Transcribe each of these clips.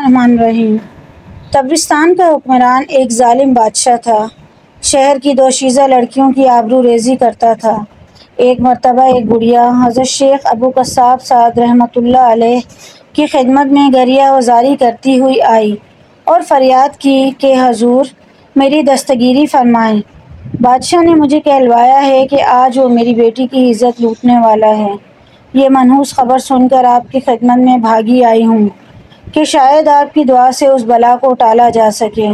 الرحمن الرحیم۔ تبرستان کا حکمران ایک ظالم بادشاہ تھا۔ شہر کی دوشیزہ لڑکیوں کی آبرو ریزی کرتا تھا۔ ایک مرتبہ ایک بڑھیا حضرت شیخ ابو قصاب سعد رحمۃ اللہ علیہ کی خدمت میں گریہ وزاری کرتی ہوئی آئی اور فریاد کی کہ حضور میری دستگیری فرمائیں۔ بادشاہ نے مجھے کہلوایا ہے کہ آج وہ میری بیٹی کی عزت لوٹنے والا ہے۔ یہ منحوس خبر سن کر آپ کی خدمت میں بھاگی آئی ہوں کہ شاید آپ کی دعا سے اس بلا کو ٹالا جا سکے۔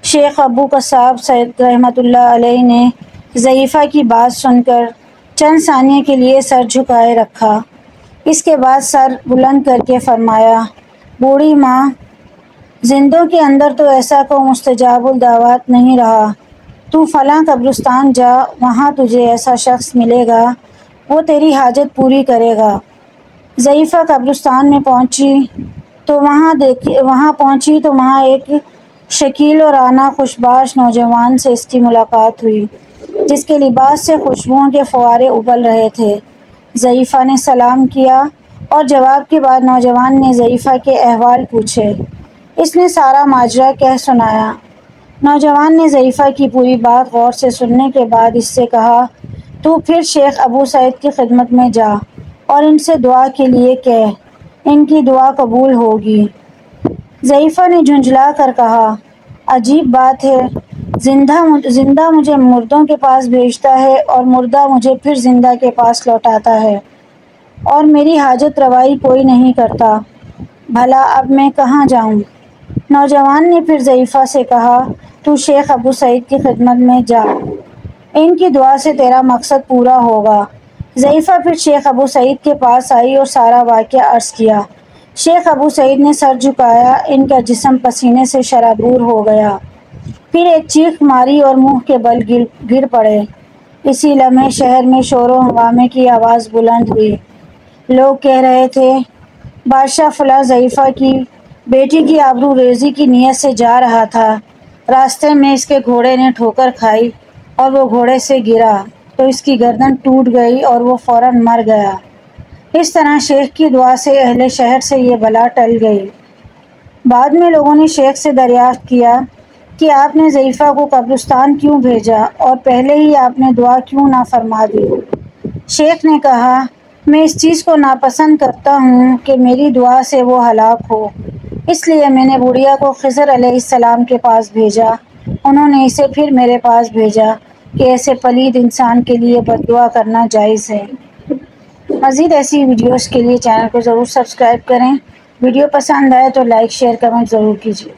شیخ ابو قصاب سعد رحمۃ اللہ علیہ نے ضعیفہ کی بات سن کر چند ثانیے کے لیے سر جھکائے رکھا۔ اس کے بعد سر بلند کر کے فرمایا، بوڑھی ماں، زندوں کے اندر تو ایسا کوئی مستجاب الدعوات نہیں رہا۔ تو فلاں قبرستان جا، وہاں تجھے ایسا شخص ملے گا، وہ تیری حاجت پوری کرے گا۔ ضعیفہ قبرستان میں پہنچی تو وہاں ایک شکیل و رعنا خوشباش نوجوان سے اس کی ملاقات ہوئی، جس کے لباس سے خوشبوؤں کے فوارے ابل رہے تھے۔ ضعیفہ نے سلام کیا اور جواب کے بعد نوجوان نے ضعیفہ کے احوال پوچھے۔ اس نے سارا ماجرا کہہ سنایا۔ نوجوان نے ضعیفہ کی پوری بات غور سے سننے کے بعد اس سے کہا، تو پھر شیخ ابو سعید کی خدمت میں جا اور ان سے دعا کے لیے کہہ، ان کی دعا قبول ہوگی۔ ضعیفہ نے جھنجھلا کر کہا، عجیب بات ہے، زندہ مجھے مردوں کے پاس بھیجتا ہے اور مردہ مجھے پھر زندہ کے پاس لوٹاتا ہے، اور میری حاجت روائی کوئی نہیں کرتا۔ بھلا اب میں کہاں جاؤں؟ نوجوان نے پھر ضعیفہ سے کہا، تو شیخ ابو سعید کی خدمت میں جا، ان کی دعا سے تیرا مقصد پورا ہوگا۔ ضعیفہ پھر شیخ ابو سعید کے پاس آئی اور سارا واقعہ عرض کیا۔ شیخ ابو سعید نے سر جھکایا، ان کا جسم پسینے سے شرابور ہو گیا، پھر ایک چیخ ماری اور منہ کے بل گر پڑے۔ اسی لمحے شہر میں شور و ہنگامے کی آواز بلند ہوئی۔ لوگ کہہ رہے تھے، بادشاہ فلاں ضعیفہ کی بیٹی کی آبرو ریزی کی نیت سے جا رہا تھا، راستے میں اس کے گھوڑے نے ٹھوکر کھائی اور وہ گھوڑے سے گرا تو اس کی گردن ٹوٹ گئی اور وہ فوراً مر گیا۔ اس طرح شیخ کی دعا سے اہل شہر سے یہ بلا ٹل گئی۔ بعد میں لوگوں نے شیخ سے دریافت کیا کہ آپ نے ضعیفہ کو قبرستان کیوں بھیجا اور پہلے ہی آپ نے دعا کیوں نہ فرما دی؟ شیخ نے کہا، میں اس چیز کو ناپسند کرتا ہوں کہ میری دعا سے وہ ہلاک ہو، اس لیے میں نے بڑھیا کو خضر علیہ السلام کے پاس بھیجا۔ انہوں نے اسے پھر میرے پاس بھیجا کہ ایسے پلید انسان کے لیے بد دعا کرنا جائز ہے۔ مزید ایسی ویڈیوز کے لیے چینل کو ضرور سبسکرائب کریں۔ ویڈیو پسند آئے تو لائک، شیئر، کمنٹ ضرور کیجیے۔